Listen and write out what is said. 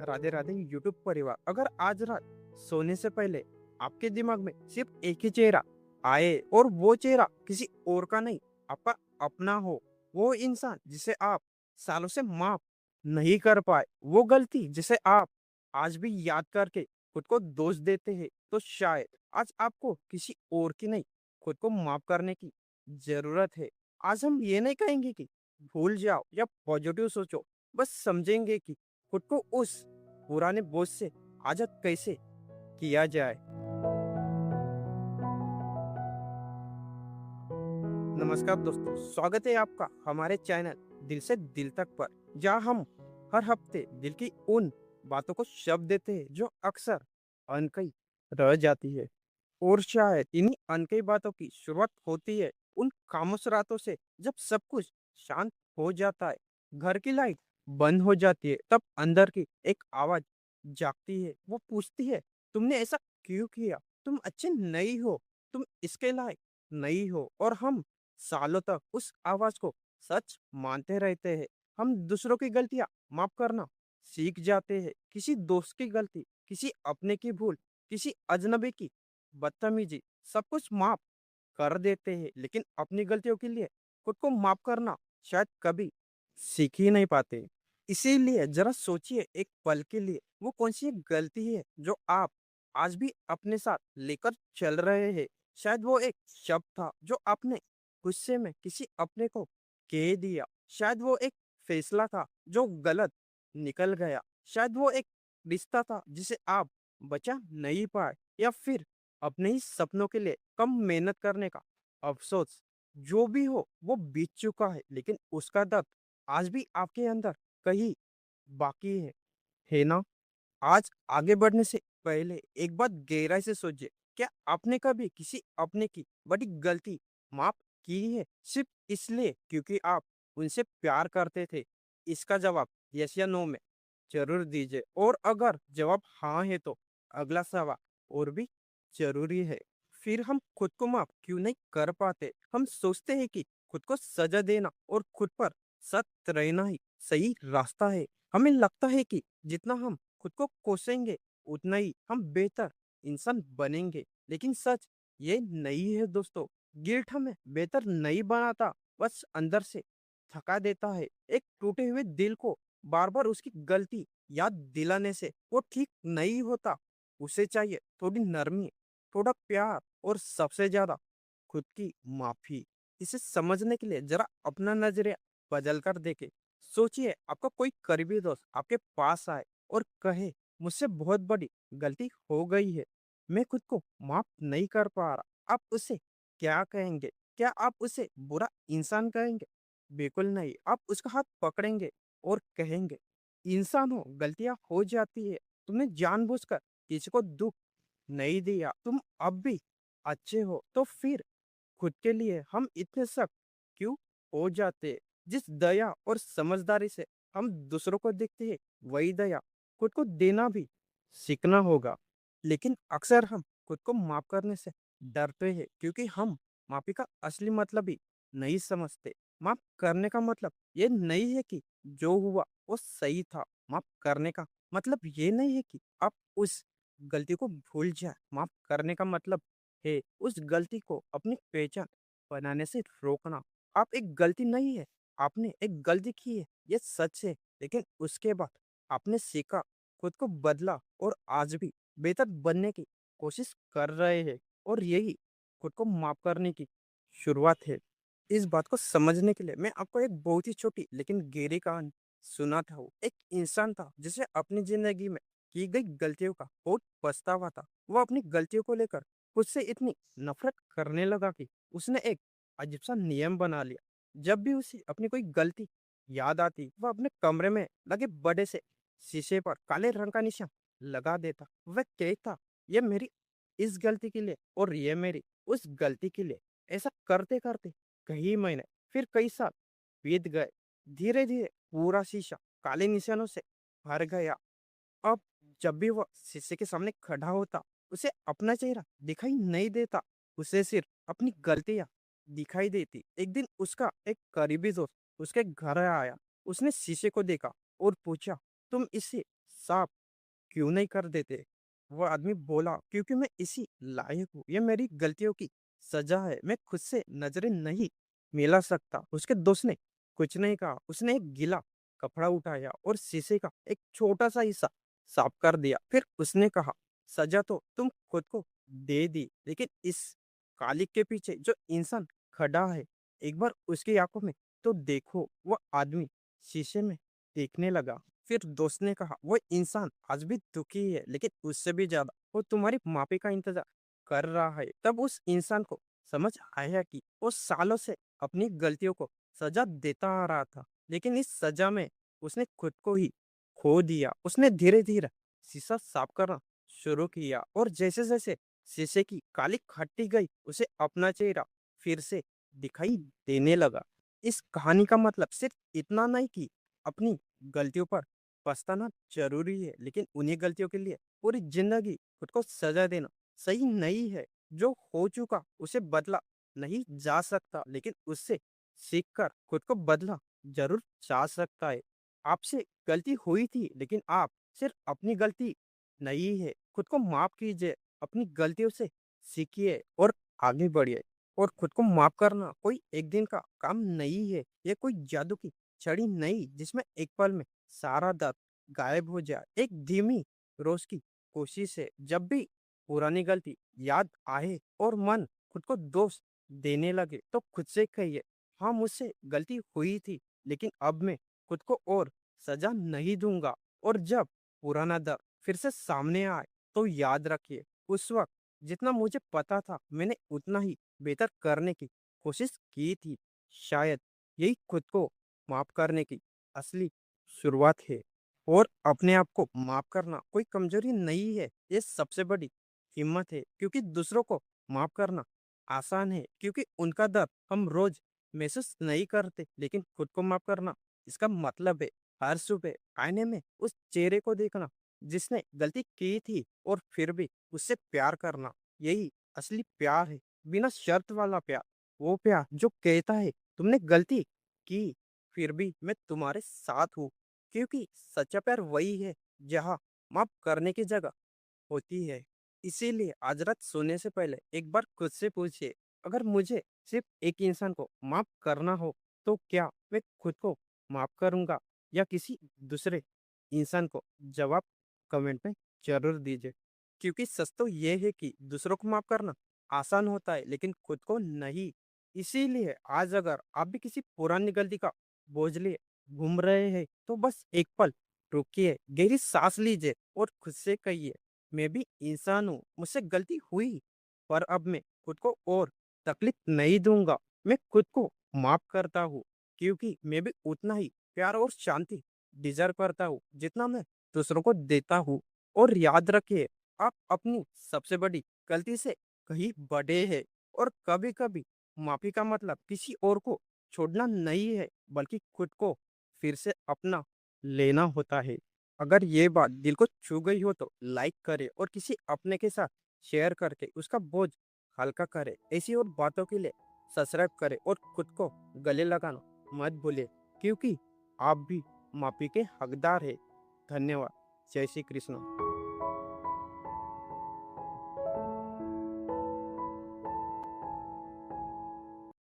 Radhe Radhe YouTube परिवार। अगर आज रात सोने से पहले आपके दिमाग में सिर्फ एक ही चेहरा आए और वो चेहरा किसी और का नहीं, आपका अपना हो, वो इंसान जिसे आप सालों से माफ नहीं कर पाए, वो गलती जिसे आप आज भी याद करके खुद को दोष देते हैं, तो शायद आज आपको किसी और की नहीं, खुद को माफ करने की जरूरत है। आज हम ये नहीं कहेंगे कि भूल जाओ या पॉजिटिव सोचो, बस समझेंगे कि खुद को उस पुराने बोझ से आजाद कैसे किया जाए। नमस्कार दोस्तों, स्वागत है आपका हमारे चैनल दिल से दिल तक पर, जहाँ हम हर हफ्ते दिल की उन बातों को शब्द देते हैं जो अक्सर अनकही रह जाती है। और शायद इन्हीं अनकही बातों की शुरुआत होती है उन खामोश रातों से, जब सब कुछ शांत हो जाता है, घर की लाइट बंद हो जाती है, तब अंदर की एक आवाज जागती है। वो पूछती है, तुमने ऐसा क्यों किया? तुम अच्छे नहीं हो, तुम इसके लायक नहीं हो। और हम सालों तक उस आवाज को सच मानते रहते हैं। हम दूसरों की गलतियां माफ करना सीख जाते हैं, किसी दोस्त की गलती, किसी अपने की भूल, किसी अजनबी की बदतमीजी, सब कुछ माफ कर देते हैं, लेकिन अपनी गलतियों के लिए खुद को माफ करना शायद कभी सीख ही नहीं पाते। इसीलिए जरा सोचिए एक पल के लिए, वो कौन सी एक गलती है जो आप आज भी अपने साथ लेकर चल रहे हैं। शायद वो एक शब्द था जो आपने गुस्से में किसी अपने को कह दिया। शायद वो एक फैसला था जो गलत निकल गया। शायद वो एक रिश्ता था जिसे आप बचा नहीं पाए, या फिर अपने ही सपनों के लिए कम मेहनत करने का अफसोस। जो भी हो वो बीत चुका है, लेकिन उसका दर्द आज भी आपके अंदर कहीं बाकी है ना? आज आगे बढ़ने से पहले एक बात गहराई से सोचिए, क्या आपने कभी किसी अपने की बड़ी गलती माफ की है, सिर्फ इसलिए क्योंकि आप उनसे प्यार करते थे? इसका जवाब यस या नो में जरूर दीजिए, और अगर जवाब हाँ है तो अगला सवाल और भी जरूरी है। फिर हम खुद को माफ क्यों नहीं कर पाते? हम सोचते हैं कि खुद को सजा देना और खुद पर सख्त रहना ही सही रास्ता है। हमें लगता है कि जितना हम खुद को कोसेंगे उतना ही हम बेहतर इंसान बनेंगे, लेकिन सच ये नहीं है दोस्तों। गिल्ट हमें बेहतर नहीं बनाता, बस अंदर से थका देता है। एक टूटे हुए दिल को बार बार उसकी गलती याद दिलाने से वो ठीक नहीं होता। उसे चाहिए थोड़ी नरमी, थोड़ा प्यार, और सबसे ज्यादा खुद की माफी। इसे समझने के लिए जरा अपना नजरिया बदल कर देखे। सोचिए आपका कोई करीबी दोस्त आपके पास आए और कहे, मुझसे बहुत बड़ी गलती हो गई है, मैं खुद को माफ नहीं कर पा रहा। आप उसे क्या कहेंगे? क्या आप उसे बुरा इंसान कहेंगे? बिल्कुल नहीं। आप उसका हाथ पकड़ेंगे और कहेंगे, इंसान हो, गलतियां हो जाती है, तुमने जानबूझकर किसी को दुख नहीं दिया, तुम अब भी अच्छे हो। तो फिर खुद के लिए हम इतने सख्त क्यों हो जाते? जिस दया और समझदारी से हम दूसरों को देखते हैं, वही दया खुद को देना भी सीखना होगा। लेकिन अक्सर हम खुद को माफ करने से डरते हैं, क्योंकि हम माफी का असली मतलब ही नहीं समझते। माफ करने का मतलब ये नहीं है कि जो हुआ वो सही था। माफ करने का मतलब ये नहीं है कि आप उस गलती को भूल जाए। माफ करने का मतलब है उस गलती को अपनी पहचान बनाने से रोकना। आप एक गलती नहीं है, आपने एक गलती की है, ये सच है। लेकिन उसके बाद आपने सीखा, खुद को बदला, और आज भी बेहतर बनने की कोशिश कर रहे हैं। और यही खुद को माफ करने की शुरुआत है। इस बात को समझने के लिए मैं आपको एक बहुत ही छोटी लेकिन गहरी कहानी सुनाता हूँ। एक इंसान था जिसे अपनी जिंदगी में की गई गलतियों का बहुत पछतावा था। वो अपनी गलतियों को लेकर खुद से इतनी नफरत करने लगा कि उसने एक अजीब सा नियम बना लिया। जब भी उसे अपनी कोई गलती याद आती, वह अपने कमरे में लगे बड़े से शीशे पर काले रंग का निशान लगा देता। वह कहता, ये मेरी इस गलती के लिए और ये मेरी उस गलती के लिए। ऐसा करते करते कई महीने, फिर कई साल बीत गए। धीरे धीरे पूरा शीशा काले निशानों से भर गया। अब जब भी वह शीशे के सामने खड़ा होता, उसे अपना चेहरा दिखाई नहीं देता, उसे सिर्फ अपनी गलतियां दिखाई देती। एक दिन उसका एक करीबी दोस्त उसके घर आया। उसने शीशे को देखा और पूछा, तुम इसे साफ क्यों नहीं कर देते? वो आदमी बोला, क्योंकि मैं इसी लायक हूँ, ये मेरी गलतियों की सजा है, मैं खुद से नजरें नहीं मिला सकता। उसके दोस्त ने कुछ नहीं कहा, उसने एक गीला कपड़ा उठाया और शीशे का एक छोटा सा हिस्सा साफ कर दिया। फिर उसने कहा, सजा तो तुम खुद को दे दी, लेकिन इस कालिक के पीछे जो इंसान खड़ा है, एक बार उसकी आंखों में तो देखो। वह आदमी शीशे में देखने लगा। फिर दोस्त ने कहा, वो इंसान आज भी दुखी है, लेकिन उससे भी ज्यादा वो तुम्हारी माफी का इंतजार कर रहा है। तब उस इंसान को समझ आया कि वो सालों से अपनी गलतियों को सजा देता आ रहा था, लेकिन इस सजा में उसने खुद को ही खो दिया। उसने धीरे धीरे शीशा साफ करना शुरू किया, और जैसे जैसे शीशे की काली हटती गई, उसे अपना चेहरा फिर से दिखाई देने लगा। इस कहानी का मतलब सिर्फ इतना नहीं कि अपनी गलतियों पर पछताना जरूरी है, लेकिन उन्हीं गलतियों के लिए पूरी जिंदगी खुद को सजा देना सही नहीं है। जो हो चुका उसे बदला नहीं जा सकता, लेकिन उससे सीखकर खुद को बदला जरूर जा सकता है। आपसे गलती हुई थी, लेकिन आप सिर्फ अपनी गलती नहीं है। खुद को माफ कीजिए, अपनी गलतियों से सीखिए और आगे बढ़िए। और खुद को माफ करना कोई एक दिन का काम नहीं है, ये कोई जादू की छड़ी नहीं जिसमें एक पल में सारा दर्द गायब हो जाए। एक धीमी रोज की कोशिश है। जब भी पुरानी गलती याद आए और मन खुद को दोष देने लगे, तो खुद से कहिए, हाँ मुझसे गलती हुई थी, लेकिन अब मैं खुद को और सजा नहीं दूंगा। और जब पुराना दर्द फिर से सामने आए, तो याद रखिए, उस वक्त जितना मुझे पता था, मैंने उतना ही बेहतर करने की कोशिश की थी। शायद यही खुद को माफ करने की असली शुरुआत है। और अपने आप को माफ करना कोई कमजोरी नहीं है, ये सबसे बड़ी हिम्मत है। क्योंकि दूसरों को माफ करना आसान है, क्योंकि उनका दर्द हम रोज महसूस नहीं करते, लेकिन खुद को माफ करना, इसका मतलब है हर सुबह आईने में उस चेहरे को देखना जिसने गलती की थी, और फिर भी उससे प्यार करना। यही असली प्यार है, बिना शर्त वाला प्यार। वो प्यार जो कहता है, तुमने गलती की, फिर भी मैं तुम्हारे साथ हूँ। क्योंकि सच्चा प्यार वही है जहाँ माफ करने की जगह होती है। इसीलिए आज रात सोने से पहले एक बार खुद से पूछिए, अगर मुझे सिर्फ एक इंसान को माफ करना हो, तो क्या मैं खुद को माफ करूंगा या किसी दूसरे इंसान को? जवाब कमेंट में जरूर दीजिए। क्योंकि सच तो ये है कि दूसरों को माफ करना आसान होता है, लेकिन खुद को नहीं। इसीलिए आज अगर आप भी किसी पुरानी गलती का बोझ लिए घूम रहे हैं, तो बस एक पल रुकिए, गहरी सांस लीजिए और खुद से कहिए, मैं भी इंसान हूँ, मुझसे गलती हुई, पर अब मैं खुद को और तकलीफ नहीं दूंगा। मैं खुद को माफ करता हूँ, क्योंकि मैं भी उतना ही प्यार और शांति डिजर्व करता हूँ जितना मैं दूसरों को देता हूँ। और याद रखिए, आप अपनी सबसे बड़ी गलती से कहीं बड़े हैं। और कभी कभी माफी का मतलब किसी और को छोड़ना नहीं है, बल्कि खुद को फिर से अपना लेना होता है। अगर ये बात दिल को छू गई हो, तो लाइक करे और किसी अपने के साथ शेयर करके उसका बोझ हल्का करे। ऐसी और बातों के लिए सब्सक्राइब करे और खुद को गले लगाना मत भूलिए, क्योंकि आप भी माफी के हकदार है। धन्यवाद। जय श्री कृष्ण।